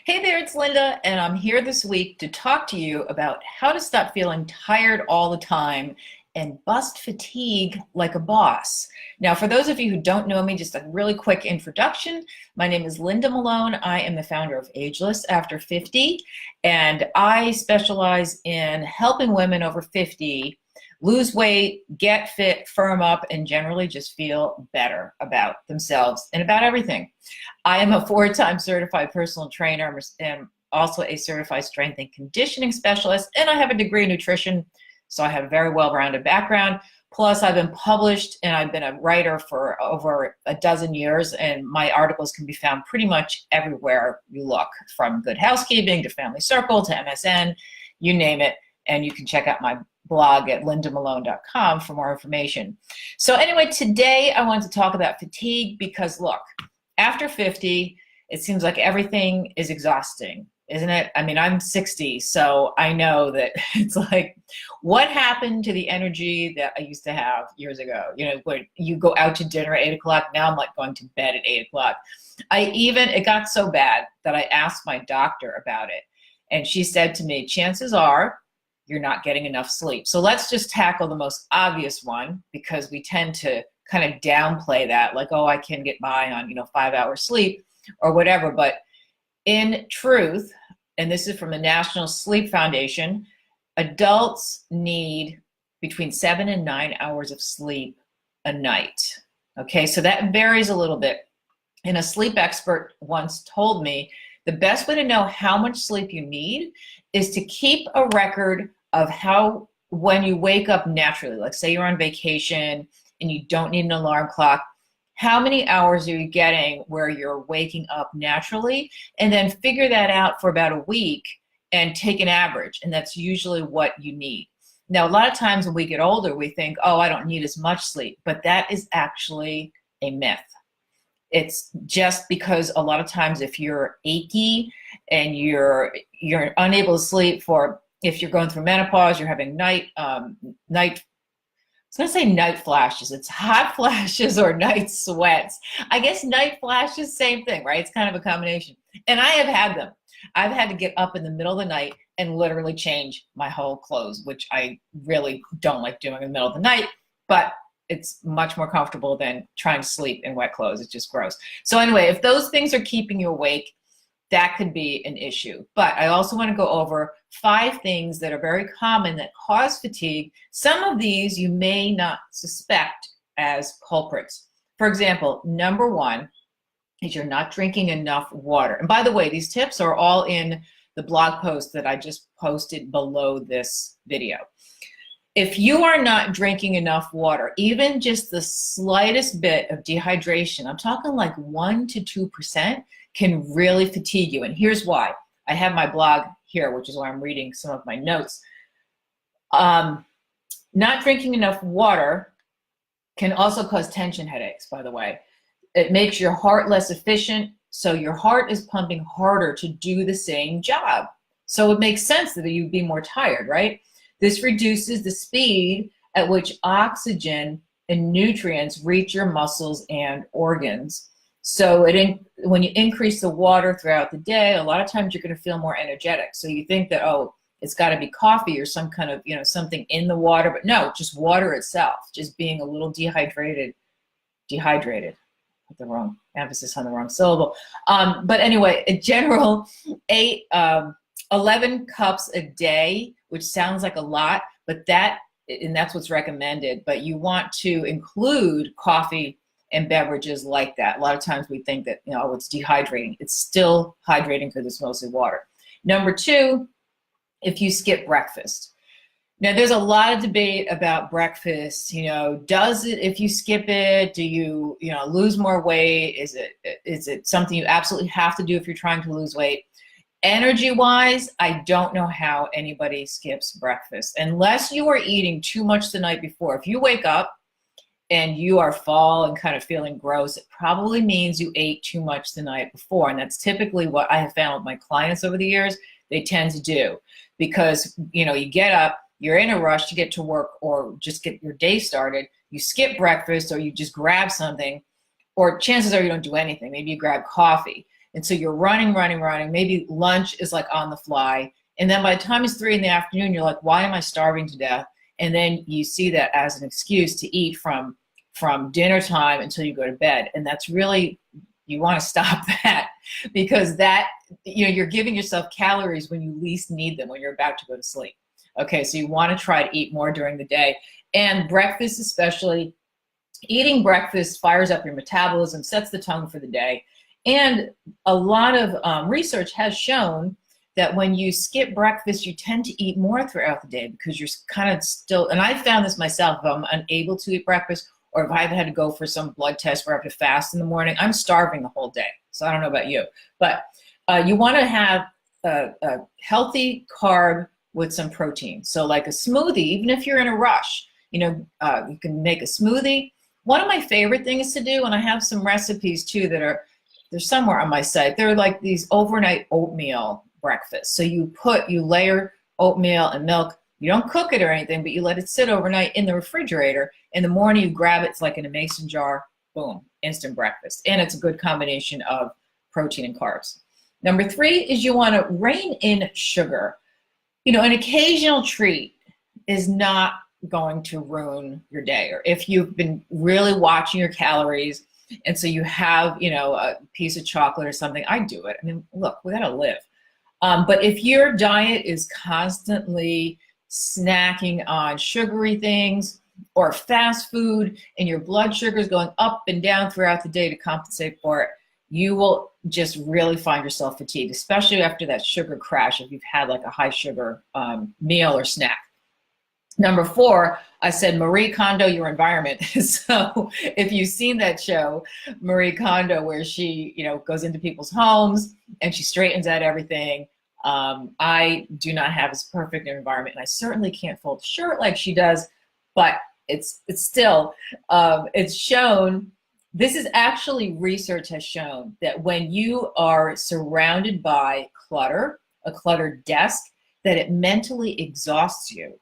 Hey there, it's Linda, and I'm here this week to talk to you about how to stop feeling tired all the time and bust fatigue like a boss. Now, for those of you who don't know me, just a really quick introduction. My name is Linda Malone. I am the founder of Ageless After 50, and I specialize in helping women over 50 lose weight, get fit, firm up, and generally just feel better about themselves and about everything. I am a 4-time certified personal trainer and also a certified strength and conditioning specialist, and I have a degree in nutrition, so I have a very well-rounded background. Plus, I've been published and I've been a writer for over a dozen years, and my articles can be found pretty much everywhere you look, from Good Housekeeping to Family Circle to MSN, you name it, and you can check out my blog at lindamalone.com for more information. So anyway, today I want to talk about fatigue because look, after 50, it seems like everything is exhausting, isn't it? I mean, I'm 60, so I know that it's like, what happened to the energy that I used to have years ago? You know, when you go out to dinner at 8 o'clock, now I'm like going to bed at 8 o'clock. It got so bad that I asked my doctor about it. And she said to me, chances are you're not getting enough sleep. So let's just tackle the most obvious one, because we tend to kind of downplay that, like, oh, I can get by on, 5 hours sleep or whatever. But in truth, and this is from the National Sleep Foundation, adults need between 7 and 9 hours of sleep a night. Okay, so that varies a little bit. And a sleep expert once told me the best way to know how much sleep you need is to keep a record of how, when you wake up naturally, like say you're on vacation and you don't need an alarm clock, how many hours are you getting where you're waking up naturally, and then figure that out for about a week and take an average, and that's usually what you need. Now, a lot of times when we get older, we think, oh, I don't need as much sleep, but that is actually a myth. It's just because a lot of times if you're achy and you're unable to sleep if you're going through menopause, you're having night flashes. It's hot flashes or night sweats. I guess night flashes, same thing, right? It's kind of a combination. And I have had them. I've had to get up in the middle of the night and literally change my whole clothes, which I really don't like doing in the middle of the night, but it's much more comfortable than trying to sleep in wet clothes. It's just gross. So anyway, if those things are keeping you awake, that could be an issue. But I also want to go over 5 things that are very common that cause fatigue. Some of these you may not suspect as culprits. For example, number 1 is you're not drinking enough water. And by the way, these tips are all in the blog post that I just posted below this video. If you are not drinking enough water, even just the slightest bit of dehydration, I'm talking like 1 to 2%, can really fatigue you. And here's why. I have my blog here, which is why I'm reading some of my notes. Not drinking enough water can also cause tension headaches, by the way. It makes your heart less efficient, so your heart is pumping harder to do the same job. So it makes sense that you'd be more tired, right? This reduces the speed at which oxygen and nutrients reach your muscles and organs. So when you increase the water throughout the day, a lot of times you're going to feel more energetic. So you think that, oh, it's got to be coffee or some kind of, something in the water. But no, just water itself, just being a little dehydrated, with the wrong emphasis on the wrong syllable. But anyway, in general, 11 cups a day, which sounds like a lot, but that's what's recommended. But you want to include coffee and beverages like that. A lot of times we think that, it's dehydrating. It's still hydrating because it's mostly water. Number 2, if you skip breakfast. Now, there's a lot of debate about breakfast. If you skip it, do you, lose more weight? Is it something you absolutely have to do if you're trying to lose weight? Energy-wise, I don't know how anybody skips breakfast unless you are eating too much the night before. If you wake up and you are full and kind of feeling gross, it probably means you ate too much the night before. And that's typically what I have found with my clients over the years, they tend to do. Because, you get up, you're in a rush to get to work or just get your day started, you skip breakfast or you just grab something, or chances are you don't do anything. Maybe you grab coffee. And so you're running, running, running. Maybe lunch is like on the fly. And then by the time it's 3 in the afternoon, you're like, why am I starving to death? And then you see that as an excuse to eat from dinner time until you go to bed. And that's really, you want to stop that, because that, you're giving yourself calories when you least need them, when you're about to go to sleep. Okay, so you want to try to eat more during the day. And breakfast especially, eating breakfast fires up your metabolism, sets the tone for the day. And a lot of research has shown that when you skip breakfast, you tend to eat more throughout the day, because you're kind of still, and I found this myself, if I'm unable to eat breakfast, or if I've had to go for some blood test where I have to fast in the morning, I'm starving the whole day. So I don't know about you, but you want to have a healthy carb with some protein. So like a smoothie, even if you're in a rush, you can make a smoothie. One of my favorite things to do, and I have some recipes too that they're somewhere on my site. They're like these overnight oatmeal breakfasts. So you layer oatmeal and milk. You don't cook it or anything, but you let it sit overnight in the refrigerator. In the morning, you grab it. It's like in a mason jar. Boom, instant breakfast. And it's a good combination of protein and carbs. Number 3 is you want to rein in sugar. An occasional treat is not going to ruin your day. Or if you've been really watching your calories, and so you have, a piece of chocolate or something, I do it. I mean, look, we gotta live. But if your diet is constantly snacking on sugary things or fast food, and your blood sugar is going up and down throughout the day to compensate for it, you will just really find yourself fatigued, especially after that sugar crash, if you've had like a high sugar meal or snack. Number 4, I said Marie Kondo your environment. So if you've seen that show, Marie Kondo, where she, goes into people's homes and she straightens out everything. I do not have as perfect an environment, and I certainly can't fold a shirt like she does, but it's still, it's shown, this is actually, research has shown that when you are surrounded by clutter, a cluttered desk, that it mentally exhausts you.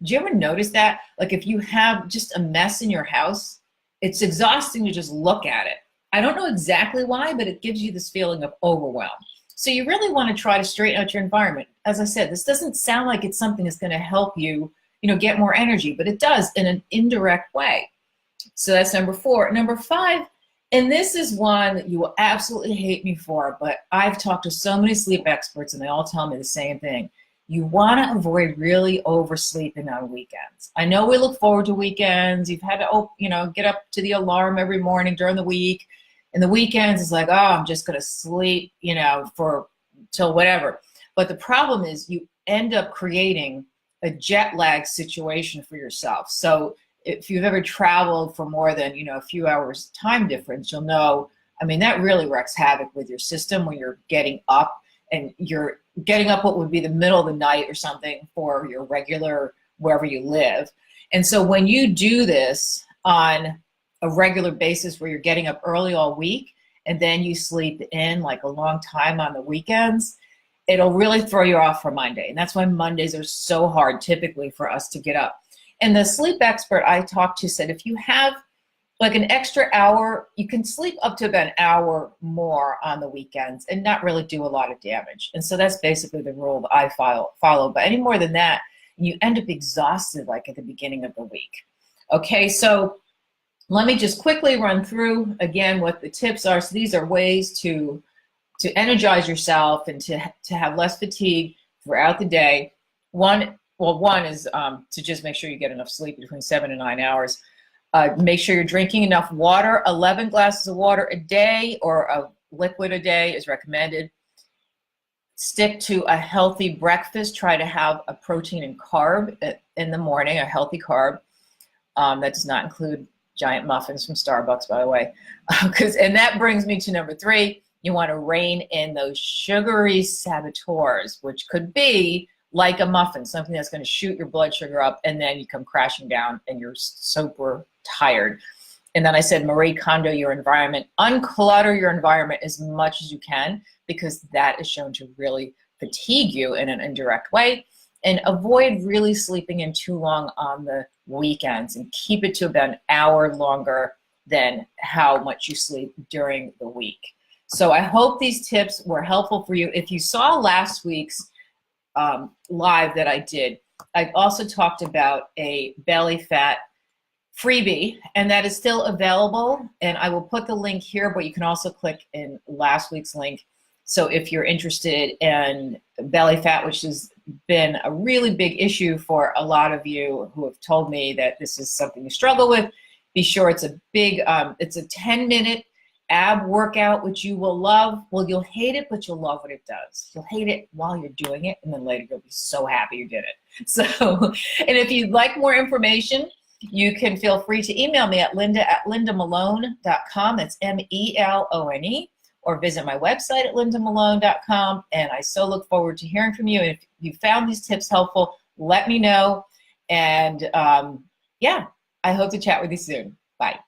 Do you ever notice that? Like if you have just a mess in your house, it's exhausting to just look at it. I don't know exactly why, but it gives you this feeling of overwhelm. So you really want to try to straighten out your environment. As I said, this doesn't sound like it's something that's going to help you, get more energy, but it does in an indirect way. So that's number 4. Number 5, and this is one that you will absolutely hate me for, but I've talked to so many sleep experts and they all tell me the same thing. You want to avoid really oversleeping on weekends. I know we look forward to weekends. You've had to, get up to the alarm every morning during the week. And the weekends is like, oh, I'm just going to sleep, till whatever. But the problem is you end up creating a jet lag situation for yourself. So if you've ever traveled for more than, a few hours time difference, you'll know, that really wreaks havoc with your system when you're getting up, and you're getting up what would be the middle of the night or something for your regular, wherever you live. And so when you do this on a regular basis, where you're getting up early all week and then you sleep in like a long time on the weekends, it'll really throw you off for Monday. And that's why Mondays are so hard typically for us to get up. And the sleep expert I talked to said if you have like an extra hour, you can sleep up to about an hour more on the weekends and not really do a lot of damage. And so that's basically the rule that I follow. But any more than that, you end up exhausted like at the beginning of the week. Okay, so let me just quickly run through again what the tips are. So these are ways to energize yourself and to have less fatigue throughout the day. One is to just make sure you get enough sleep, between 7 and 9 hours. Make sure you're drinking enough water. 11 glasses of water a day or a liquid a day is recommended. Stick to a healthy breakfast. Try to have a protein and carb in the morning, a healthy carb. That does not include giant muffins from Starbucks, by the way. And that brings me to number 3. You want to rein in those sugary saboteurs, which could be like a muffin, something that's going to shoot your blood sugar up, and then you come crashing down and you're super tired. And then I said, Marie Kondo your environment. Unclutter your environment as much as you can, because that is shown to really fatigue you in an indirect way. And avoid really sleeping in too long on the weekends, and keep it to about an hour longer than how much you sleep during the week. So I hope these tips were helpful for you. If you saw last week's live that I did, I also talked about a belly fat freebie, and that is still available. And I will put the link here, but you can also click in last week's link. So if you're interested in belly fat, which has been a really big issue for a lot of you who have told me that this is something you struggle with, be sure it's a big, it's a 10-minute ab workout, which you will love. Well, you'll hate it, but you'll love what it does. You'll hate it while you're doing it, and then later you'll be so happy you did it. So, and if you'd like more information, you can feel free to email me at linda@lindamalone.com. That's MELONE. Or visit my website at lindamalone.com. And I so look forward to hearing from you. And if you found these tips helpful, let me know. And yeah, I hope to chat with you soon. Bye.